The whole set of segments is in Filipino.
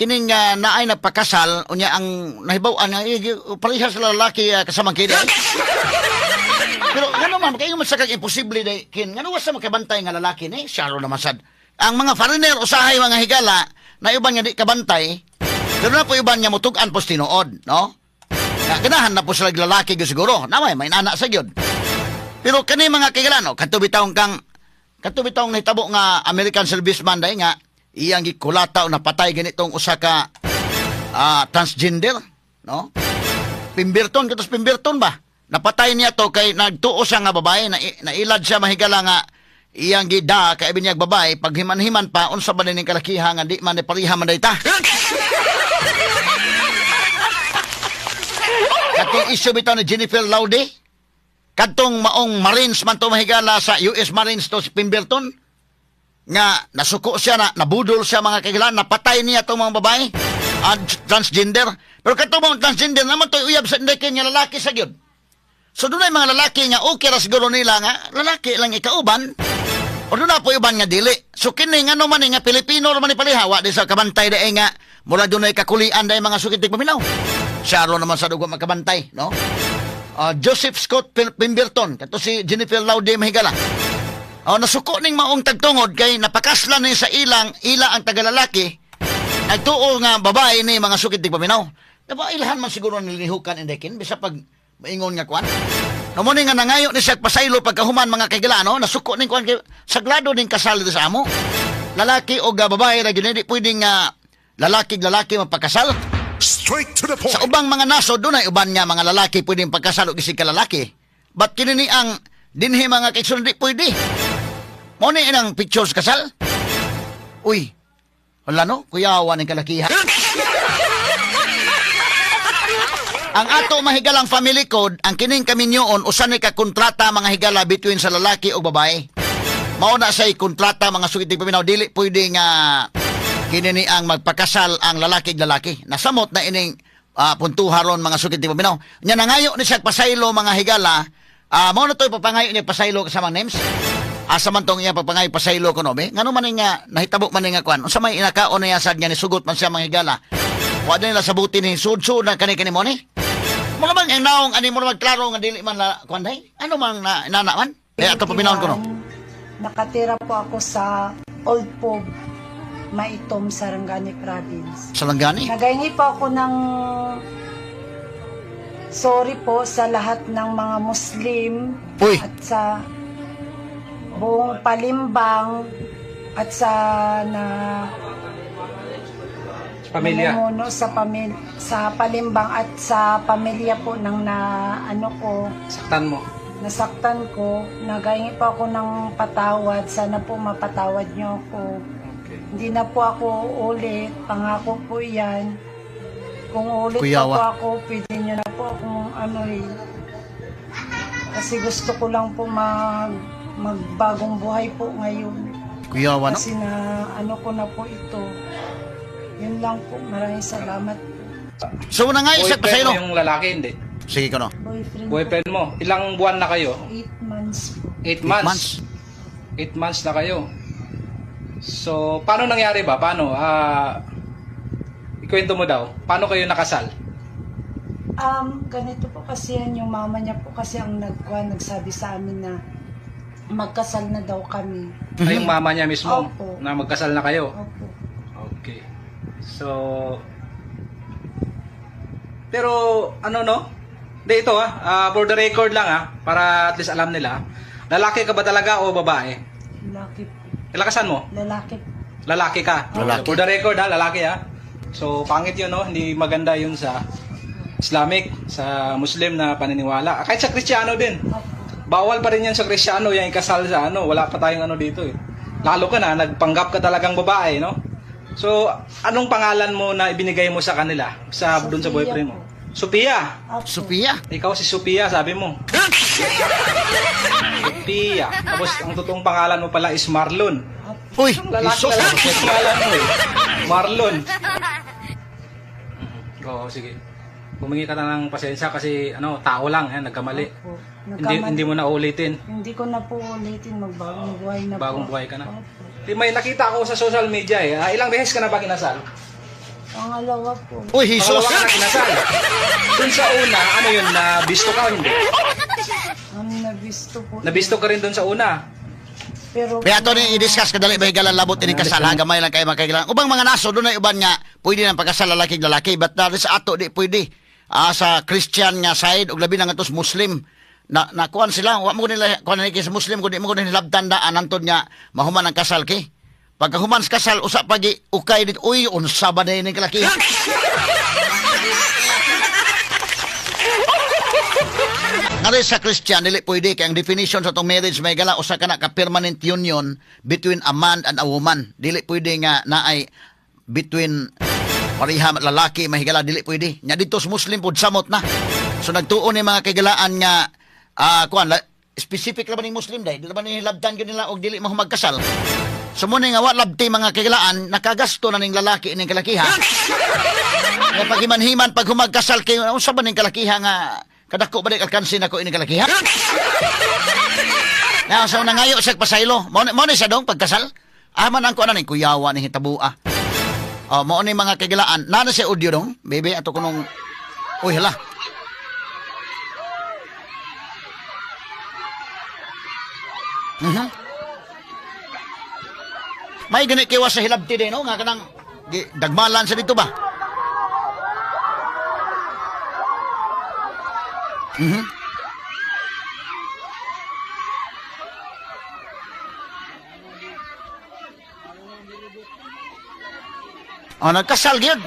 kining naay nagpakasal unya ang nahibaw-an nga parehas sa lalaki kasamang kini. Pero ngano man kayo man sa kag imposible day kin ngano wasa makabantay nga lalaki ni syaro naman sad. Ang mga foreigner usahay mga higala na iban nga di kabantay. Pero na po iban nga mutug-an pos tinuod, no? Ganahan na po sila lalaki gyud siguro. Namay may nana sa gyud. Pero kani mga higala no, katubitawng nahitabo nga American serviceman day nga iyang gikulata o napatay ganitong usa ka transgender, no? Pimbirton, katos Pimbirton ba? Napatay niya to kay nagtuo siya nga babae, na ilad siya mahigala nga iyang gida kay binyag babae, pag himan-himan pa, unsa ba ning kalakiha nga di man ni pariha man dayta. Katong isyu bitaw ni Jennifer Laude, kadtong maong Marines man to mahigala sa US Marines to si Pimbirton, nga nasuko siya na nabudol siya mga kailan napatay niya itong mga babae transgender pero katong mga transgender naman to uyab sa indike nga lalaki sa gyud so dunay mga lalaki nga okay ra siguro nila nga lalaki lang ikauban o doon na po iban nga dili so kini nga naman nga Pilipino naman ni palihawa di sa kabantay dae nga mula dunay kakulian dae mga sukitig paminaw syaro naman sa dugo makabantay no Joseph Scott Pemberton kato si Jennifer Laude mahigala. Nasuko ning maong tagtungod kay napakaslan ni sa ila ang tagalalaki nagtuo nga babae ni mga sukid tig paminaw. Diba ilhan man siguro nilihukan indekin bisa pag maingon nga kwan. Namo ni nga nangayo ni siya pasaylo pagkahuman mga kaigala no nasuko ning kwan kay saglado ning kasal sa amo. Lalaki o babae ra gyud di pwedeng lalaki magpakasal. Straight to the point. Sa ubang mga nasod dunay uban nga mga lalaki pwedeng pagkasal og isig ka lalaki. But kini ang dinhi mga kaigsoon di pwede. Mo ni inang pictures kasal? Uy, wala no? Kuyawa ng kalakiha. Ang ato mahigalang family code, ang kining kaminyoon, usan ni ka kontrata mga higala between sa lalaki o babae. Mauna say kontrata mga sukitig paminaw, dili pwede nga kinini ang magpakasal ang lalaki. Nasamot na ining puntuharon mga sukitig paminaw. Nya nangayo ni siya pasaylo mga higala, mao na to'y papangayo niya pasaylo kasama names. Asa man tong iya pagpangay pasaylo ko no be ngano man nga nahitabo man nga kwan unsa may inakaon niya sad nga ni sugot man siya mga higala wa din la sabuti ni sud-sud na kani mo ni mo man ang naong ani mo magklaro nga dili man la kwan day ano man na inana man ato paminawon ko no nakatira po ako sa Old Pob Maitom, Sarangani Province. Sarangani Nagahingi po ako ng sorry po sa lahat ng mga Muslim. Uy. At sa buong Palimbang at sa pamilya namumuno sa Palimbang at sa pamilya po ng nasaktan ko. Nagahingi po ako ng patawad. Sana po mapatawad niyo ako. okay. Hindi na po ako ulit. Pangako po yan. Kung ulit Kuyawa. po ako, pwede niyo na po akong kasi gusto ko lang po magbagong buhay po ngayon. kuyawa no Kasi na ko na po ito. Yun lang po. Maraming salamat po. so nangayo siya Boyfriend pasaylo mo yung lalaki hindi sige ko no Boyfriend mo ilang buwan na kayo 8 months po. 8 months 8 months na kayo so paano nangyari ba ikwento mo daw paano kayo nakasal Ganito po kasi yan, yung mama niya po kasi ang nagsabi sa amin na magkasal na daw kami. ay yung mama niya mismo Opo. na magkasal na kayo Opo. okay so pero Hindi ito for the record lang para at least alam nila. Lalaki ka ba talaga o babae? Lalaki po. Ilakasan mo? Lalaki. Lalaki ka. Lalaki. For the record lalaki So pangit yun hindi maganda yun sa Islamic, sa Muslim na paniniwala. Kahit sa Kristiyano din. Opo. Bawal pa rin yan sa Kristiyano, yung ikasal sa wala pa tayong dito Lalo ka na, nagpanggap ka talagang babae, no? So, anong pangalan mo na ibinigay mo sa kanila? Doon sa boyfriend mo? po. Sophia. Opo. Sophia Ikaw si Sophia, sabi mo. Sophia. Tapos, ang totoong pangalan mo pala is Marlon. Opo. uy Lalaki isos ang pangalan mo Marlon. Oo, sige. Humingi ka na ng pasensya kasi tao lang, nagkamali. Opo. Hindi mo na ulitin. Hindi ko na po ulitin. Magbagong buhay na Bagong po. buhay ka na. Opo. May nakita ako sa social media Ilang beses ka na ba kinasal? Pangalawa po. Uy, Jesus! Pangalawa ka na kinasal. Dun sa una, ano yun, nabisto ka o hindi? Nabisto po. Nabisto ka rin dun sa una. Pero Kaya ito ni i-discuss kadali ba higalan labot ini kasal ha gamay lang kayo magkailan. Ubang mga naso doon ay uban nga pwede nang pagkasal lalaki but na sa ato di pwede. Sa Christian nga side ug labi na nga tos Muslim na kuan sila wa mo nila kuan ni sa Muslim kundi mo nila labtandaan antod nga mahuman ang kasal ki. Pagka human sa kasal usa pagi ukay dit uy unsa ba ni kalaki. Ngari sa Christian, dili pwede kay ang definition sa itong marriage may gala usa ka na ka permanent union between a man and a woman. Dili pwede nga naay between pareha lalaki mahigala dili pwede. Nya dito sa Muslim pud samot na. So nagtuon ni mga kagalaan nga specific ra ba ning Muslim dai? Dili ba ni labtan gyud nila og dili mo magkasal? So mo nga wa labti mga kagalaan nakagasto na ning lalaki ning kalakiha. Nga pagimanhiman pag humagkasal kay unsa ba ning kalakiha nga kadako ba alkansi nako ini kalakiha? Na so nangayo sa pasaylo. Mo ni sa dong pagkasal. Man ang kuan ni kuyawa ni hitabua. Mo ni mga kagilaan. Nana sa audio dong. Bebe ato kunong uy hala. May gani kiwas sa hilabti din no nga kanang dagmalan sa dito ba? Nagkasal gyud.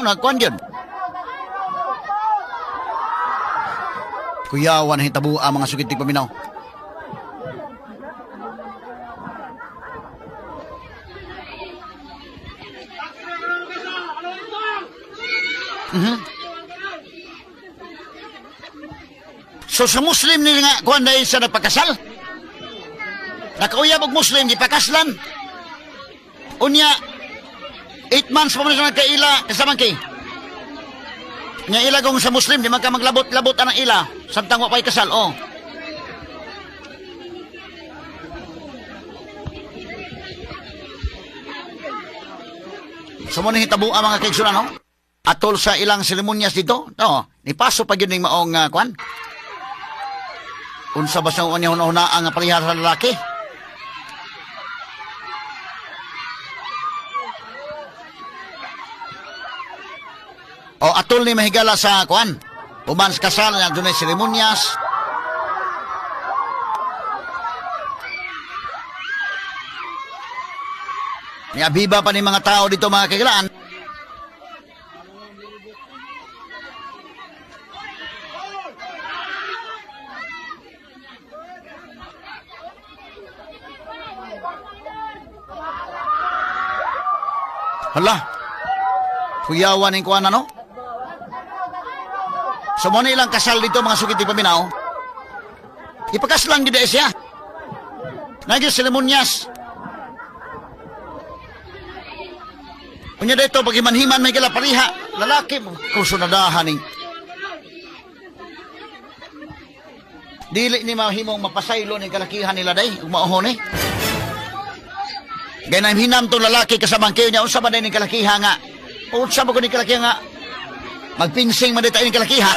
Nagkuan gyud. Kuyawan hitabu ang mga sugitig paminaw. So sa Muslim ni nga kuan dahil sa nagpakasal. Nakauyab og Muslim gipakaslan. Unya 8 months pa man sa nagkaila kasama kay. Nya ila kung sa Muslim di man ka maglabot-labot ang ila samtang wa pay kasal. So mo ni hitabo ang mga kaigsunan no? Atol sa ilang seremonyas dito. Ni paso pa gyud ning maong kuan. Unsa ba sa unya una ang palihara sa lalaki? Atol ni mahigala sa kuan. Human sa kasal na dunay seremonyas. Niabiba pa ni mga tao dito mga kagilaan. Hala, kuyawan ng kuwan no? So mo na ilang kasal dito mga sugiti paminaw. Ipakaslang gid siya. Naging seremonyas. Unya dito pagimanhiman may gala pariha lalaki mo kusunadahan ning. Dili ni mahimong mapasaylo ning kalakihan nila day ug maohon Ganang hinam tong lalaki kasamang kayo niya. Unsa ba na yung kalakiha nga? Unsa ba ko ni kalakiha nga? Magpinsing man dito yung kalakiha.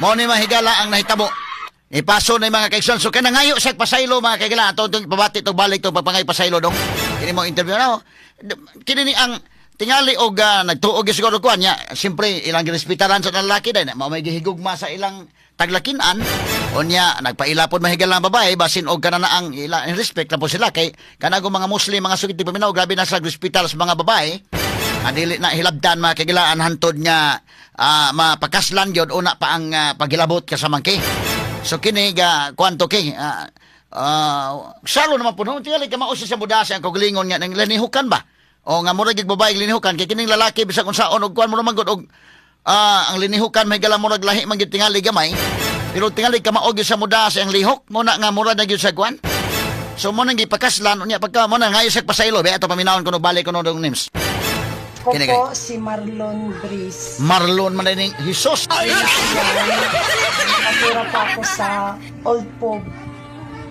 Mo ni mahigala ang nahitabo. Ipaso na yung mga kaigsunan. So kaya ngayo sa pasaylo mga kaigala. Itong pabati itong balik itong pagpangay pasaylo dong. Kini mo interview na kini ni ang tingali og nagtuog siguro kuan nya siyempre ilang girespetaran sa lalaki day mao may gihigugma sa ilang taglakinan unya nagpailapon mahigal ang babae basin og kana na ang ila respect na po sila kay kanang mga Muslim mga sugid paminaw grabe na sa hospital sa mga babae dili na hilabdan mga kagilaan hantod nga mapakaslan gyud una pa ang pagilabot kasamang kay so kini kuanto kay salo naman po no tingali ka mausi sa budasa ang kagalingon nga nang linihukan ba o nga murag babae linihukan kay kining lalaki bisag unsaon og kuan mo naman gud og ang linihukan may gala murag lahi man gyud tingali gamay Pero tingali ka maog sa muda sa ang lihok mo na nga mura na gyud sa kwan. So mo nang gipakaslan unya pagka mo na nga isag pasaylo be ato paminawon kuno balik kuno dong names. Ko Kini po si Marlon Breeze. Marlon man ning Hesus. Nakatira po ako sa Old Pob,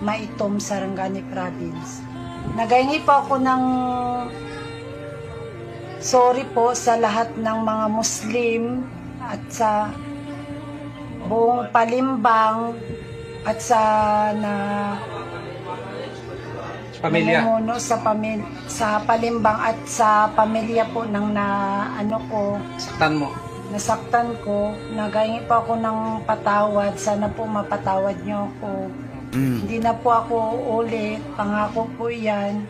Maitom, Sarangani Province. Nagahingi po ako ng sorry po sa lahat ng mga Muslim at sa buong Palimbang at sa Pamilya. namumuno sa Palimbang at sa pamilya po ng Saktan mo. nasaktan ko. Nagahingi po ako ng patawad. Sana po mapatawad niyo ako. Hindi na po ako ulit. Pangako po yan.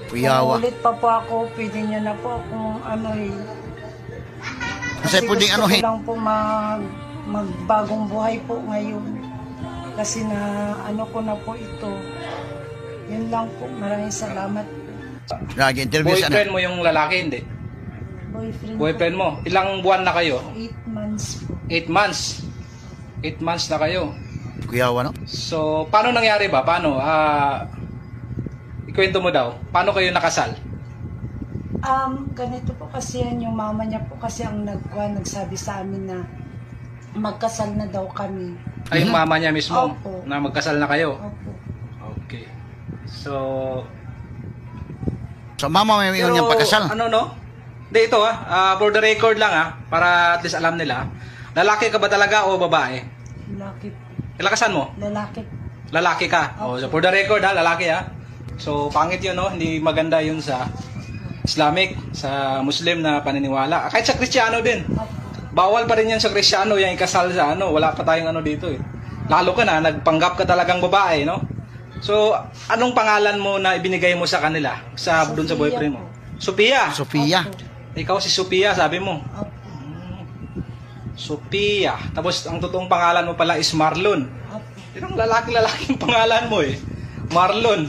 Kuyawa. Kung ulit pa po ako, pwede niyo na po akong Kasi pwedeng gusto anuhin. ko lang po magbagong buhay po ngayon. Kasi na ko na po ito. Yun lang po. Maraming salamat. Nag-interview sa Boyfriend mo yung lalaki, hindi? Boyfriend mo. Ilang buwan na kayo? 8 months po. 8 months. 8 months na kayo. Kuyawa no? So, paano nangyari ba? Paano? Ikwento mo daw. Paano kayo nakasal? Ganito po kasi yan, yung mama niya po kasi ang nagsabi sa amin na magkasal na daw kami. Ay, yung mama niya mismo Opo. na magkasal na kayo. Opo. Okay. So, So mama may yung niyang pakasal. ano no? Hindi ito for the record lang para at least alam nila. Lalaki ka ba talaga o babae? Lalaki. Ilakasan mo? Lalaki. Lalaki ka. Opo. So for the record lalaki So pangit yun no, hindi maganda yun sa Islamic, sa Muslim na paniniwala. Kahit sa Kristiyano din. Opo. Bawal pa rin yan sa Kristiyano, yung ikasal sa wala pa tayong dito Lalo ka na, nagpanggap ka talagang babae, no? So, anong pangalan mo na ibinigay mo sa kanila? Doon sa boyfriend mo? Sophia. Sofia. Opo. Ikaw si Sophia, sabi mo. Opo. Sophia. Tapos, ang totoong pangalan mo pala is Marlon. Opo. Yung lalaki-lalaki yung pangalan mo Marlon.